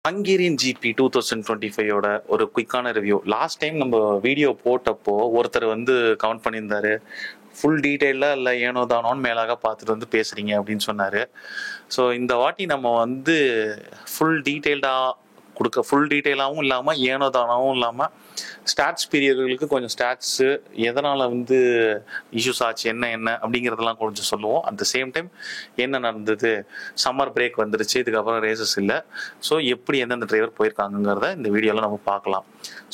Hungarian GB 2025ஓட ஒரு குயிக்கான review. Last time நம்ம video போட்டப்போ ஒருத்தர் வந்து கமெண்ட் பண்ணியிருந்தாரு, ஃபுல் டீட்டெயிலாக இல்லை ஏனோ தானோன்னு மேலாக பார்த்துட்டு வந்து பேசுகிறீங்க அப்படின்னு சொன்னார். ஸோ இந்த வாட்டி நம்ம வந்து ஃபுல் டீட்டெயிலாகவும் இல்லாமல் ஏனோ தானாவும் இல்லாமல் ஸ்டாட்ஸ் பீரியர்களுக்கு கொஞ்சம் ஸ்டாட்ஸு எதனால் வந்து இஷ்யூஸ் ஆச்சு என்ன அப்படிங்கிறதெல்லாம் கொஞ்சம் சொல்லுவோம். அட் த சேம் டைம் என்ன நடந்தது, சம்மர் பிரேக் வந்துருச்சு, இதுக்கப்புறம் ரேசஸ் இல்லை, ஸோ எப்படி எந்தெந்த டிரைவர் போயிருக்காங்கிறத இந்த வீடியோவில் நம்ம பார்க்கலாம்.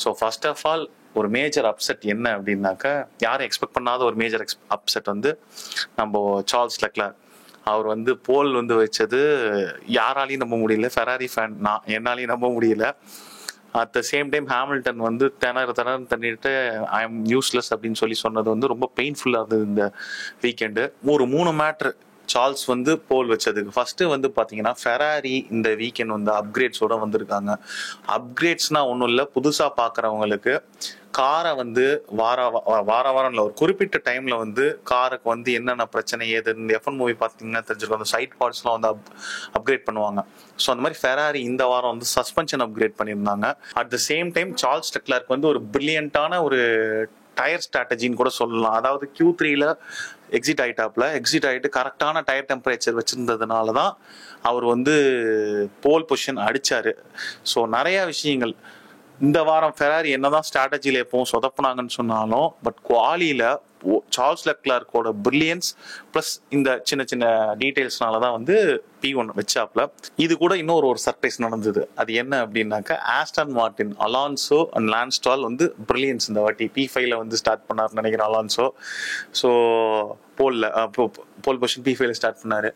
ஸோ ஃபர்ஸ்ட் ஆஃப் ஆல் ஒரு மேஜர் அப்செட் என்ன அப்படின்னாக்கா, யாரும் எக்ஸ்பெக்ட் பண்ணாத ஒரு மேஜர் அப்செட் வந்து நம்ம சார்ல்ஸ் லெக்லர். அவர் வந்து போல் வந்து வச்சது யாராலையும் நம்ப முடியல. ஃபெராரி ஃபேன் என்னாலையும் நம்ப முடியல. At the same time Hamilton வந்து தண்ணிட்டு ஐ எம் யூஸ்லெஸ் அப்படின்னு சொன்னது வந்து ரொம்ப பெயின்ஃபுல்லாக இருந்தது இந்த வீக்கெண்டு. ஒரு 3 மேட்ரு சார்ல்ஸ் வந்து போல் வச்சதுக்கு. ஃபர்ஸ்ட் வந்து பார்த்தீங்கன்னா, ஃபெராரி இந்த வீக்கெண்ட் வந்து அப்கிரேட்ஸோட வந்திருக்காங்க. அப்கிரேட்ஸ்னா ஒன்றும் இல்லை, புதுசாக பார்க்குறவங்களுக்கு காரை வந்து வாரம் இல்லை, ஒரு குறிப்பிட்ட டைம்ல வந்து காருக்கு வந்து என்னென்ன பிரச்சனை ஏதுன்னு F1 மூவி பார்த்தீங்கன்னா தெரிஞ்சிருக்கும். அந்த சைட் பார்ட்ஸ்லாம் வந்து அப்கிரேட் பண்ணுவாங்க. ஸோ அந்த மாதிரி ஃபெராரி இந்த வாரம் வந்து சஸ்பென்ஷன் அப்கிரேட் பண்ணியிருந்தாங்க. At the same time Charles லெக்லர்க்கு வந்து ஒரு பிரில்லியண்டான ஒரு டயர் ஸ்ட்ராட்டஜின்னு கூட சொல்லலாம். அதாவது Q3ல எக்ஸிட் ஆகிட்டு கரெக்டான டயர் டெம்பரேச்சர் வச்சிருந்ததுனால தான் அவர் வந்து போல் பொசிஷன் அடிச்சாரு. ஸோ நிறைய விஷயங்கள் இந்த வாரம் ஃபெராரி என்னதான் ஸ்ட்ராட்டஜியில் எப்பவும் சொதப்புனாங்கன்னு சொன்னாலும், பட் குவாலியில் சார்ல்ஸ் லெக்லர்க்கோட பிரில்லியன்ஸ் ப்ளஸ் இந்த சின்ன சின்ன டீட்டெயில்ஸ்னால தான் வந்து P1 வச்சாப்ல. இது கூட இன்னொரு சர்ப்ரைஸ் நடந்தது. அது என்ன அப்படின்னாக்கா, Aston Martin, Alonso and Lance Stroll வந்து பிரில்லியன்ஸ் இந்த வாட்டி P5ல வந்து ஸ்டார்ட் பண்ணார்னு நினைக்கிறேன் அலான்சோ. ஸோ போல் பொசிஷன் P5ல ஸ்டார்ட் பண்ணாரு.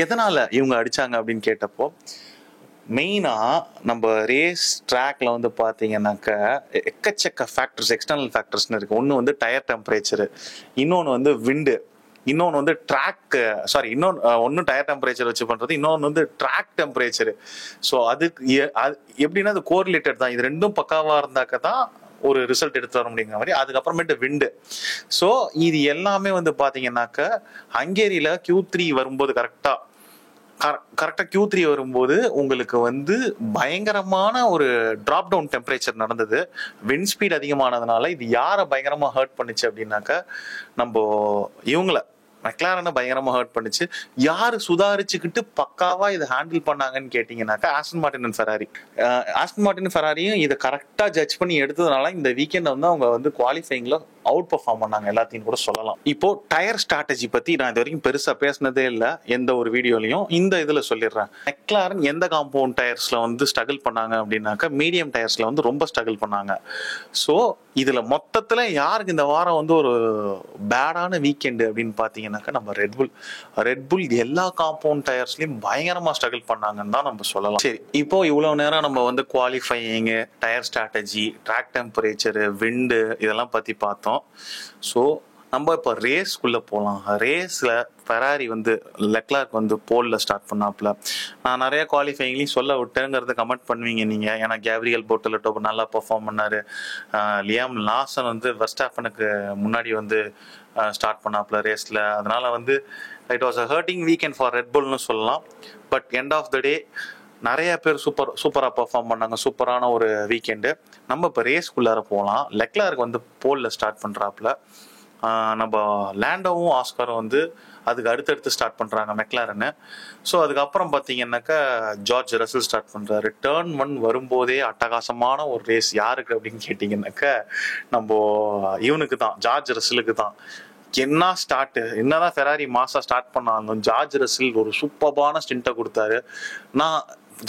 எதனால இவங்க அடிச்சாங்க அப்படின்னு கேட்டப்போ, மெயினாக நம்ம ரேஸ் ட்ராக்ல வந்து பார்த்தீங்கன்னாக்கா எக்கச்சக்க ஃபேக்டர்ஸ், எக்ஸ்டர்னல் ஃபேக்டர்ஸ்னு இருக்குது. ஒன்று வந்து டயர் டெம்பரேச்சரு, இன்னொன்று வந்து விண்டு, இன்னொன்று வந்து ஒன்று டயர் டெம்பரேச்சர் வச்சு பண்ணுறது, இன்னொன்று வந்து ட்ராக் டெம்பரேச்சரு. ஸோ அதுக்கு எப்படின்னா அது கோரிலேட்டட் தான். இது ரெண்டும் பக்காவாக இருந்தாக்க தான் ஒரு ரிசல்ட் எடுத்து வர முடியுங்கிற மாதிரி. அதுக்கப்புறமேட்டு விண்டு. ஸோ இது எல்லாமே வந்து பார்த்தீங்கன்னாக்கா ஹங்கேரியில் Q3 வரும்போது கரெக்டாக Q3 வரும்போது உங்களுக்கு வந்து பயங்கரமான ஒரு டிராப் டவுன் டெம்பரேச்சர் நடந்தது. விண்ட் ஸ்பீட் அதிகமானதுனால இது யாரை பயங்கரமா ஹர்ட் பண்ணுச்சு அப்படின்னாக்கா, நம்ம இவங்கள மெக்லாரனை பயங்கரமா ஹர்ட் பண்ணுச்சு. யாரு சுதாரிச்சுக்கிட்டு பக்காவா இதை ஹேண்டில் பண்ணாங்கன்னு கேட்டீங்கன்னாக்கா, ஆஸ்டன் மார்டின் ஃபெராரியும் இதை கரெக்டா ஜட்ஜ் பண்ணி எடுத்ததுனால இந்த வீக்கெண்ட் வந்து அவங்க வந்து குவாலிஃபைங்ல அவுட் பெர்ஃபார்ம் பண்ணாங்க எல்லாத்தையும் கூட சொல்லலாம். இப்போ டயர் ஸ்ட்ராட்டஜி பத்தி நான் இது வரைக்கும் பெருசா பேசினதே இல்லை எந்த ஒரு வீடியோலையும். இந்த இதுல சொல்லிடுறேன். மெக்லாரன் எந்த காம்பவுண்ட் டயர்ஸ்ல வந்து ஸ்ட்ரகிள் பண்ணாங்க அப்படின்னாக்கா, மீடியம் டயர்ஸ்ல வந்து ரொம்ப ஸ்ட்ரகிள் பண்ணாங்க. ஸோ இதுல மொத்தத்துல யாருக்கு இந்த வாரம் வந்து ஒரு பேடான வீக்கெண்டு அப்படின்னு பாத்தீங்கன்னாக்கா, நம்ம ரெட்புல் எல்லா காம்பவுண்ட் டயர்ஸ்லயும் பயங்கரமா ஸ்ட்ரகிள் பண்ணாங்கன்னு தான் நம்ம சொல்லலாம். சரி, இப்போ இவ்வளவு நேரம் நம்ம வந்து qualifying, tyre strategy, track temperature, wind இதெல்லாம் பத்தி பார்த்தோம். ஸோ நம்ம இப்போ ரேஸ்க்குள்ளே போகலாம். ரேஸில் ஃபெராரி வந்து லெக்லர்க் வந்து போலில் ஸ்டார்ட் பண்ணாப்புல. நான் நிறைய குவாலிஃபைங்லையும் சொல்ல விட்டேங்கிறத கமெண்ட் பண்ணுவீங்க நீங்கள். ஏன்னா கேப்ரியல் போர்ட்டலட்டோ நல்லா பெர்ஃபார்ம் பண்ணார். லியாம் லாசன் வந்து வெர்ஸ்டாப்பனுக்கு முன்னாடி வந்து ஸ்டார்ட் பண்ணாப்புல ரேஸில். அதனால வந்து it was a hurting weekend for ரெட்புல்னு சொல்லலாம். But end of the day நிறைய பேர் சூப்பராக பெர்ஃபார்ம் பண்ணாங்க. சூப்பரான ஒரு வீக்கெண்டு. நம்ம இப்போ ரேஸ்க்குள்ளார போகலாம். லெக்லர்க் வந்து போலில் ஸ்டார்ட் பண்ணுறாப்புல. நம்ம லேண்டோவும் ஆஸ்காரும் வந்து அதுக்கு அடுத்தடுத்து ஸ்டார்ட் பண்ணுறாங்க மெக்லாரன்னு. ஸோ அதுக்கப்புறம் பார்த்தீங்கன்னாக்கா ஜார்ஜ் ரசல் ஸ்டார்ட் பண்ணுறாரு. டர்ன் 1 வரும்போதே அட்டகாசமான ஒரு ரேஸ். யாருக்கு அப்படின்னு கேட்டிங்கன்னாக்கா, நம்ம இவனுக்கு தான், ஜார்ஜ் ரசலுக்கு தான். என்ன ஸ்டார்ட், என்னதான் ஃபெராரி மாசா ஸ்டார்ட் பண்ணாலும் ஜார்ஜ் ரசல் ஒரு சூப்பரான ஸ்டிண்ட்டை கொடுத்தாரு. நான்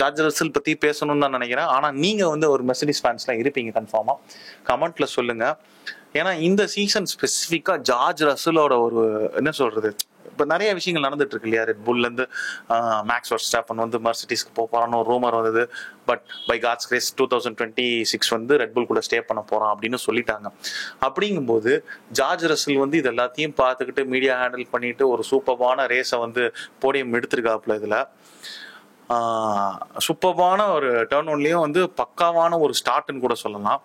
ஜார்ஜ் ரசல் பத்தி பேசணும்னு தான் நினைக்கிறேன். ஆனா நீங்க வந்து ஒரு மெர்சிடிஸ் ஃபேன்ஸ்லாம் இருப்பீங்க கன்ஃபார்மா, கமெண்ட்ல சொல்லுங்க. ஏன்னா இந்த சீசன் ஸ்பெசிஃபிக்கா ஜார்ஜ் ரசலோட ஒரு என்ன சொல்றது, இப்போ நிறைய விஷயங்கள் நடந்துட்டு இருக்கு இல்லையா. ரெட் புல்லேருந்து மேக்ஸ் வெர்ஸ்டாப்பன் வந்து மெர்சிடிஸ்க்கு போறான்னு ஒரு ரூமர் வந்தது. பட் பை காட்ஸ் கிரேஸ் 2026 வந்து ரெட் புல் கூட ஸ்டே பண்ண போறான் அப்படின்னு சொல்லிட்டாங்க. அப்படிங்கும்போது ஜார்ஜ் ரசல் வந்து இது எல்லாத்தையும் பார்த்துக்கிட்டு மீடியா ஹேண்டில் பண்ணிட்டு ஒரு சூப்பரான ரேஸை வந்து போடியம் எடுத்திருக்காப்புல. இதுல சூப்பரான ஒரு டர்ன் ஒன்லயும் வந்து பக்காவான ஒரு ஸ்டார்ட்னு கூட சொல்லலாம்.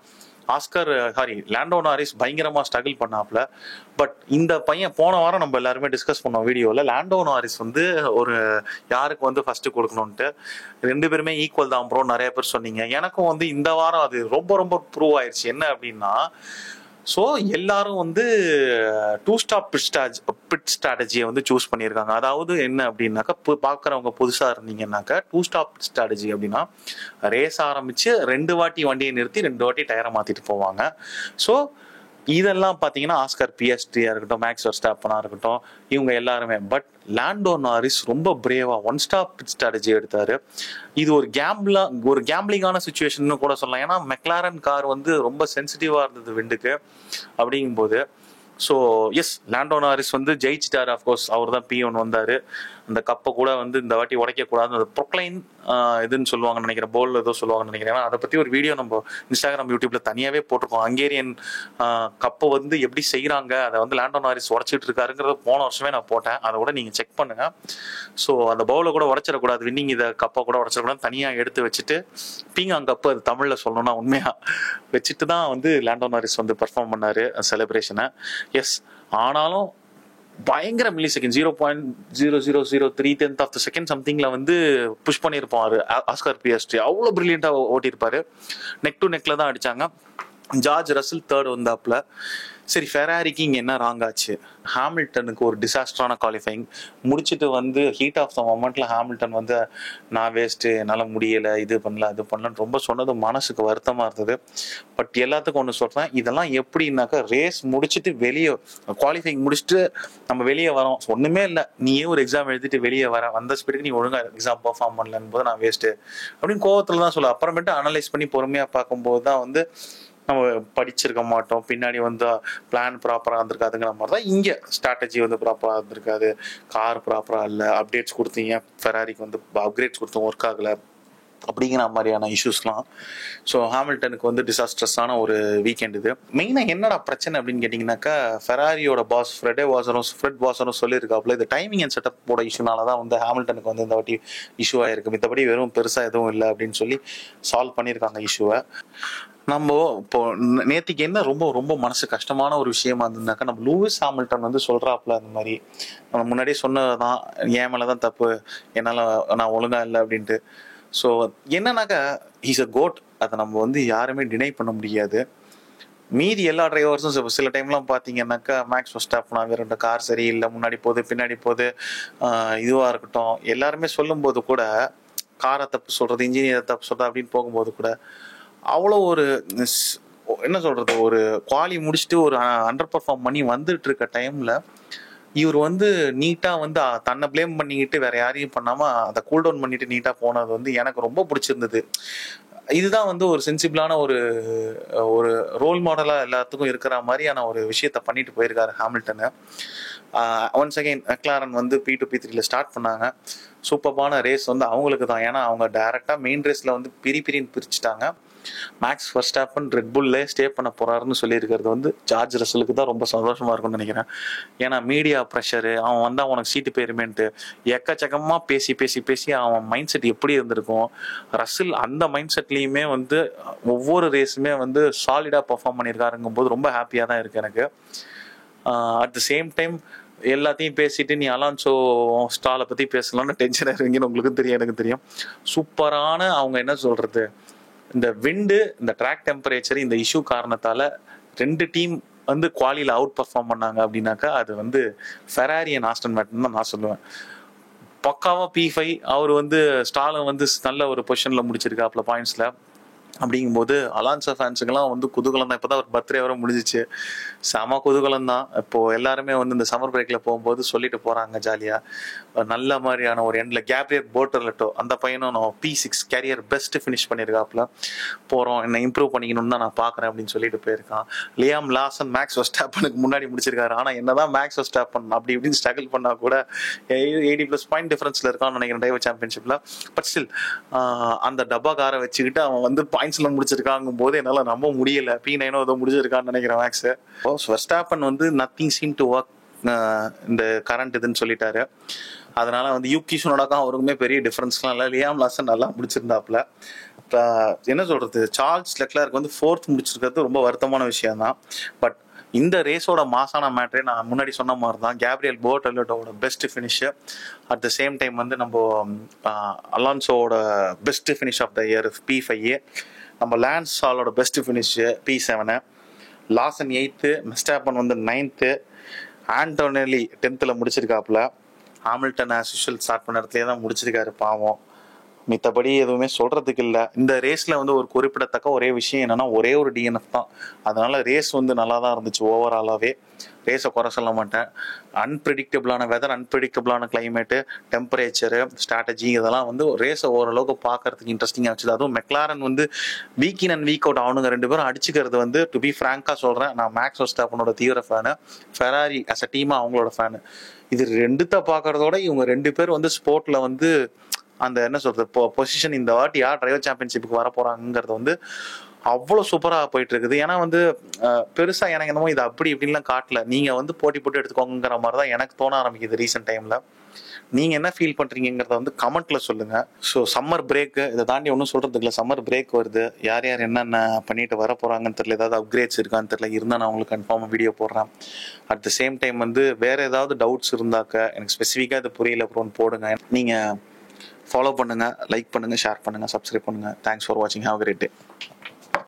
லாண்டோ நாரிஸ் பயங்கரமா ஸ்ட்ரகிள் பண்ணாப்ல. பட் இந்த பையன் போன வாரம் நம்ம எல்லாருமே டிஸ்கஸ் பண்ணோம் வீடியோவில், லாண்டோ நாரிஸ் வந்து ஒரு யாருக்கு வந்து ஃபர்ஸ்ட் கொடுக்கணும்ட்டு, 2 பேருமே ஈக்குவல் தான் ப்ரோ நிறைய பேர் சொன்னீங்க. எனக்கும் வந்து இந்த வாரம் அது ரொம்ப ரொம்ப ப்ரூவ் ஆயிடுச்சு. என்ன அப்படின்னா, ஸோ எல்லாரும் வந்து 2 ஸ்டாப் பிட் ஸ்ட்ராட்டஜியை வந்து சூஸ் பண்ணியிருக்காங்க. அதாவது என்ன அப்படின்னாக்கா, பார்க்குறவங்க புதுசாக இருந்தீங்கன்னாக்கா 2 ஸ்டாப் ஸ்ட்ராட்டஜி அப்படின்னா, ரேஸ் ஆரம்பித்து 2 வாட்டி வண்டியை நிறுத்தி 2 வாட்டி டயரை மாற்றிட்டு போவாங்க. ஸோ இதெல்லாம் பார்த்தீங்கன்னா ஆஸ்கர் பிஎஸ்டியாக இருக்கட்டும், மேக்ஸ் வெர்ஸ்டாப்பனாக இருக்கட்டும், இவங்க எல்லாருமே. பட் லாண்டோ நாரிஸ் ரொம்ப பிரேவா 1 ஸ்டாப் ஸ்ட்ராட்டஜி எடுத்தாரு. இது ஒரு கேம்பிளிங்கான சுச்சுவேஷன் கூட சொல்லலாம். ஏன்னா மெக்லாரன் கார் வந்து ரொம்ப சென்சிட்டிவா இருந்தது விண்டுக்கு. அப்படிங்கும்போது ஸோ எஸ், லாண்டோ நாரிஸ் வந்து ஜெயிச்சிட்டாரு. அஃப்கோர்ஸ் அவர் தான் P1 வந்தாரு. அந்த கப்பை கூட வந்து இந்த வாட்டி உடைக்கக்கூடாது, அந்த ப்ரொக்ளைன் இதுன்னு சொல்லுவாங்கன்னு நினைக்கிறேன், போல் ஏதோ சொல்லுவாங்கன்னு நினைக்கிறேன். அதை பற்றி ஒரு வீடியோ நம்ம இன்ஸ்டாகிராம் யூடியூப்ல தனியாகவே போட்டிருக்கோம். ஹங்கேரியன் கப்பை வந்து எப்படி செய்கிறாங்க, அதை வந்து லாண்டோ நாரிஸ் உடச்சிட்டு இருக்காருங்கிறத போன வருஷமே நான் போட்டேன். அதை கூட நீங்கள் செக் பண்ணுங்க. ஸோ அந்த பவுலை கூட உடச்சிடக்கூடாது, வின்னிங் இதை கப்பை கூட உடச்சிடக்கூடாது, தனியாக எடுத்து வச்சுட்டு பீங்காங் கப்பு, அது தமிழில் சொல்லணும்னா உண்மையாக வச்சுட்டு தான் வந்து லாண்டோ நாரிஸ் வந்து பெர்ஃபார்ம் பண்ணாரு செலிப்ரேஷனை. எஸ், ஆனாலும் பயங்கர மில்லி செகண்ட் 0.0003 சம்திங்ல வந்து புஷ் பண்ணியிருப்பாரு ஆஸ்கர் பிஎஸ்டி. அவ்வளோ பிரில்லியண்டா ஓட்டியிருப்பாரு. நெக் டு நெக்ல தான் அடிச்சாங்க. George Russell 3rd வந்தாப்புல. சரி, ஃபெராரிக்கு இங்கே என்ன ராங் ஆச்சு? ஹாமில்டனுக்கு ஒரு டிசாஸ்டரான குவாலிஃபைங் முடிச்சுட்டு வந்து ஹீட் ஆஃப் த மொமெண்ட்ல ஹாமில்டன் வந்து நான் வேஸ்ட்டு, என்னால் முடியலை, இது பண்ணல அது பண்ணலன்னு ரொம்ப சொன்னது மனசுக்கு வருத்தமாக இருந்தது. பட் எல்லாத்துக்கும் ஒன்று சொல்கிறேன், இதெல்லாம் எப்படின்னாக்கா ரேஸ் முடிச்சுட்டு வெளியே குவாலிஃபைங் முடிச்சுட்டு நம்ம வெளியே வரோம், ஒன்றுமே இல்லை, நீயே ஒரு எக்ஸாம் எழுதிட்டு வெளியே வந்த ஸ்பீடுக்கு நீ ஒழுங்காக எக்ஸாம் பர்ஃபார்ம் பண்ணலன்னு போது நான் வேஸ்ட்டு அப்படின்னு கோவத்தில் தான் சொல்ல. அப்புறமேட்டு அனலைஸ் பண்ணி பொறுமையாக பார்க்கும்போது தான் வந்து நம்ம படிச்சிருக்க மாட்டோம், பின்னாடி வந்து பிளான் ப்ராப்பராக இருந்திருக்காதுங்கிற மாதிரி தான். இங்கே ஸ்ட்ராட்டஜி வந்து ப்ராப்பராக இருந்திருக்காது, கார் ப்ராப்பராக இல்லை, அப்டேட்ஸ் கொடுத்தீங்க ஃபெராரிக்கு வந்து அப்கிரேட்ஸ் கொடுத்தோம், ஒர்க் ஆகலை அப்படிங்கிற மாதிரியான இஷ்யூஸ்லாம். ஸோ ஹாமில்டனுக்கு வந்து டிசாஸ்ட்ரஸான ஒரு வீக்கெண்ட் இது. மெயினாக என்னடா பிரச்சனை அப்படின்னு கேட்டிங்கனாக்கா, ஃபெராரியோட பாஸ் ஃப்ரெட் வாசரும் சொல்லியிருக்காப்புல, இந்த டைமிங் அண்ட் செட்டப்போட இஷ்யூனால தான் வந்து ஹாமில்டனுக்கு வந்து இந்த வாட்டி இஷ்யூ ஆயிருக்கு, மற்றபடி வெறும் பெருசாக எதுவும் இல்லை அப்படின்னு சொல்லி சால்வ் பண்ணியிருக்காங்க இஷ்யூவை. நம்ம இப்போ நேத்திக்கு என்ன ரொம்ப ரொம்ப மனசு கஷ்டமான ஒரு விஷயமா இருந்ததுனாக்கா, நம்ம லூயிஸ் ஹாமில்டன் வந்து சொல்றாப்புல, அந்த மாதிரி நம்ம முன்னாடியே சொன்னதான், என் மேலதான் தப்பு, என்னால் நான் ஒழுங்கா இல்லை அப்படின்ட்டு. ஸோ என்னன்னாக்கா, ஹீஸ் அ கோட், அதை நம்ம வந்து யாருமே டினை பண்ண முடியாது. மீதி எல்லா டிரைவர்ஸும் சில டைம்லாம் பார்த்தீங்கன்னாக்கா, மேக்ஸ் வெர்ஸ்டாப்பன் வேற கார் சரியில்லை, முன்னாடி போகுது பின்னாடி போகுது, இதுவாக இருக்கட்டும், எல்லாருமே சொல்லும்போது கூட காரை தப்பு சொல்றது, இன்ஜினியரை தப்பு சொல்றது அப்படின்னு போகும்போது கூட அவ்வளோ ஒரு என்ன சொல்றது, ஒரு குவாலி முடிச்சுட்டு ஒரு அண்டர் பர்ஃபார்ம் பண்ணி வந்துட்டு இருக்க டைம்ல இவர் வந்து நீட்டா வந்து தன்னை பிளேம் பண்ணிக்கிட்டு வேற யாரையும் பண்ணாம அதை கூல் டவுன் பண்ணிட்டு நீட்டா போனது வந்து எனக்கு ரொம்ப பிடிச்சிருந்தது. இதுதான் வந்து ஒரு சென்சிபிளான ஒரு ஒரு ரோல் மாடலா எல்லாத்துக்கும் இருக்கிற மாதிரியான ஒரு விஷயத்த பண்ணிட்டு போயிருக்காரு ஹாமில்டனு. ஒன்ஸ் அகைன் மெக்லாரன் வந்து P2 P3 ஸ்டார்ட் பண்ணாங்க. சூப்பர்பான ரேஸ் வந்து அவங்களுக்கு தான். ஏன்னா அவங்க டைரக்டா மெயின் ரேஸ்ல வந்து பிரின்னு பிரிச்சுட்டாங்க. மேக்ஸ் வெர்ஸ்டாப்பன் ரெட் புல்லே ஸ்டே பண்ண போறாருன்னு சொல்லியிருக்கிறது வந்து ஜார்ஜ் ரசலுக்கு தான் ரொம்ப சந்தோஷமா இருக்கும்னு நினைக்கிறேன். ஏன்னா மீடியா ப்ரெஷரு, அவன் வந்தா உனக்கு சீட்டு போயிருமேன்ட்டு எக்கச்சக்கமா பேசி பேசி பேசி அவன் மைண்ட் செட் எப்படி இருந்திருக்கும். ரசல் அந்த மைண்ட் செட்லயுமே வந்து ஒவ்வொரு ரேஸுமே வந்து சாலிடா பெர்ஃபார்ம் பண்ணியிருக்காருங்கும் போது ரொம்ப ஹாப்பியா தான் இருக்கு எனக்கு. அட் த சேம் டைம் எல்லாத்தையும் பேசிட்டு நீ அலான்சோ ஸ்டாலை பத்தி பேசலாம்னு டென்ஷன் ஆயிருவீங்கன்னு உங்களுக்கு தெரியும், எனக்கு தெரியும். சூப்பரான அவங்க என்ன சொல்றது, இந்த விண்டு, இந்த ட்ராக் டெம்பரேச்சர், இந்த இஷ்யூ காரணத்தால 2 டீம் வந்து குவாலியில் அவுட் பர்ஃபார்ம் பண்ணாங்க அப்படின்னாக்கா, அது வந்து ஃபெராரி அண்ட் ஆஸ்டன் மார்ட்டின் தான் நான் சொல்லுவேன். பக்காவா P5 அவர் வந்து ஸ்டாலும் வந்து நல்ல ஒரு பொசிஷன்ல முடிச்சிருக்காப்ல பாயிண்ட்ஸ்ல. அப்படிங்கும்போது அலான்சோ ஃபேன்ஸுக்கெல்லாம் வந்து குதூகலம் தான். இப்போதான் ஒரு பர்த்டே வர முடிஞ்சிச்சு, செம குதூகலம் தான். இப்போ எல்லாருமே வந்து இந்த சம்மர் பிரேக்ல போகும்போது சொல்லிட்டு போறாங்க ஜாலியா. நல்ல மாதிரியான ஒரு எண்ட்ல கேப்ரியர் போர்டர்லட்டோ அந்த பையனும் P6 கேரியர் பெஸ்ட் ஃபினிஷ் பண்ணியிருக்காப்புல. போறோம், என்ன இம்ப்ரூவ் பண்ணிக்கணும்னு தான் நான் பாக்குறேன் அப்படின்னு சொல்லிட்டு போயிருக்கான். லியாம் லாசன் மேக்ஸ் வெர்ஸ்டாப்பனுக்கு முன்னாடி முடிச்சிருக்காரு. ஆனா என்னதான் மேக்ஸ் வெர்ஸ்டாப்பன் அப்படி இப்படின்னு ஸ்ட்ரகிள் பண்ணா கூட 80+ பாயிண்ட் டிஃபரன்ஸ்ல இருக்கான்னு நினைக்கிறேன் டிரைவர் சாம்பியன்ஷிப்ல. பட் ஸ்டில் அந்த டப்பா காரை வச்சுக்கிட்டு அவன் வந்து பாயிண்ட்ஸ்ல முடிச்சிருக்காங்கும் போது என்னால நம்ப முடியல. P9 ஏதோ முடிச்சிருக்கான்னு நினைக்கிறேன் மேக்ஸ். வெர்ஸ்டாப்பன் வந்து நத்திங் சீம் டு ஒர்க் இந்த கரண்ட் இதுன்னு சொல்லிட்டாரு. அதனால வந்து யூகி சுனோடாக்கும் அவருக்குமே பெரிய டிஃபரன்ஸ்லாம் இல்லை. லியாம் லாசன் நல்லா முடிச்சிருந்தாப்புல. என்ன சொல்றது, சார்ல்ஸ் லெக்லருக்கு வந்து 4th முடிச்சிருக்கிறது ரொம்ப வருத்தமான விஷயம் தான். பட் இந்த ரேஸோட மாசான மேட்ரே நான் முன்னாடி சொன்ன மாதிரி தான், கேப்ரியல் போர்டலோட best finish. At the same time வந்து நம்ம அலான்சோட best finish of the year P5, நம்ம லான்ஸ் சாலோட best finish P7, Lawson 8th, Verstappen வந்து 9th, ஆண்டோனெல்லி 10th முடிச்சிருக்காப்புல. ஹாமில்டன் ஆஸ் யூஷுவல் ஸ்டார்ட் பண்ண இடத்துலயே தான் முடிச்சிருக்காரு பாவம். மித்தபடி எதுவுமே சொல்றதுக்கு இல்லை. இந்த ரேஸ்ல வந்து ஒரு குறிப்பிடத்தக்க ஒரே விஷயம் என்னன்னா, ஒரே ஒரு DNF தான். அதனால ரேஸ் வந்து நல்லா தான் இருந்துச்சு. ஓவராலாவே ரேஸை குறை சொல்ல மாட்டேன். அன்பிரிடிக்டபிளான வெதர், அன்பிரிடிக்டபிளான கிளைமேட்டு, டெம்பரேச்சரு, ஸ்ட்ராட்டஜி, இதெல்லாம் வந்து ரேஸை ஓரளவுக்கு பார்க்கறதுக்கு இன்ட்ரெஸ்டிங்காக வச்சுது. அதுவும் மெக்லாரன் வந்து week in and week out அவனுங்க 2 பேரும் அடிச்சுக்கிறது வந்து, டு பி ஃப்ராங்காக சொல்கிறேன், நான் மேக்ஸ் வெர்ஸ்டாப்பனோட தீவிர ஃபேனு, ஃபெராரி அஸ் அ டீமாக அவங்களோட ஃபேனு. இது ரெண்டுத்த பார்க்கறதோட இவங்க 2 பேர் வந்து ஸ்போர்ட்ல வந்து அந்த என்ன சொல்றது பொசிஷன், இந்த வாட்டி யார் டிரைவர் சாம்பியன்ஷிப்புக்கு வர போறாங்கிறது வந்து அவ்வளோ சூப்பராக போயிட்டு இருக்குது. ஏன்னா வந்து பெருசா எனக்கு என்னமோ இது அப்படி இப்படின்லாம் காட்டல. நீங்க வந்து போட்டி போட்டு எடுத்துக்கோங்கிற மாதிரி தான் எனக்கு தோண ஆரம்பிக்குது ரீசெண்ட் டைம்ல. நீங்க என்ன ஃபீல் பண்றீங்கிறத வந்து கமெண்ட்ல சொல்லுங்க. ஸோ சம்மர் பிரேக், இதை தாண்டி ஒன்றும் சொல்றதுக்கு இல்லை. சம்மர் பிரேக் வருது. யார் யார் என்னென்ன பண்ணிட்டு வர போறாங்கன்னு தெரியல. ஏதாவது அப்கிரேட்ஸ் இருக்கான்னு தெரியல. இருந்தால் நான் உங்களுக்கு கன்ஃபார்மாக வீடியோ போடுறேன். அட் த சேம் டைம் வந்து வேற ஏதாவது டவுட்ஸ் இருந்தாக்க எனக்கு ஸ்பெசிஃபிக்காக இது புரியல அப்புறம் போடுங்க. நீங்க ஃபாலோ பண்ணுங்க, லைக் பண்ணுங்க, ஷேர் பண்ணுங்க, சப்ஸ்கிரைப் பண்ணுங்க. தேங்க்ஸ் ஃபார் வாட்சிங். Have a great day.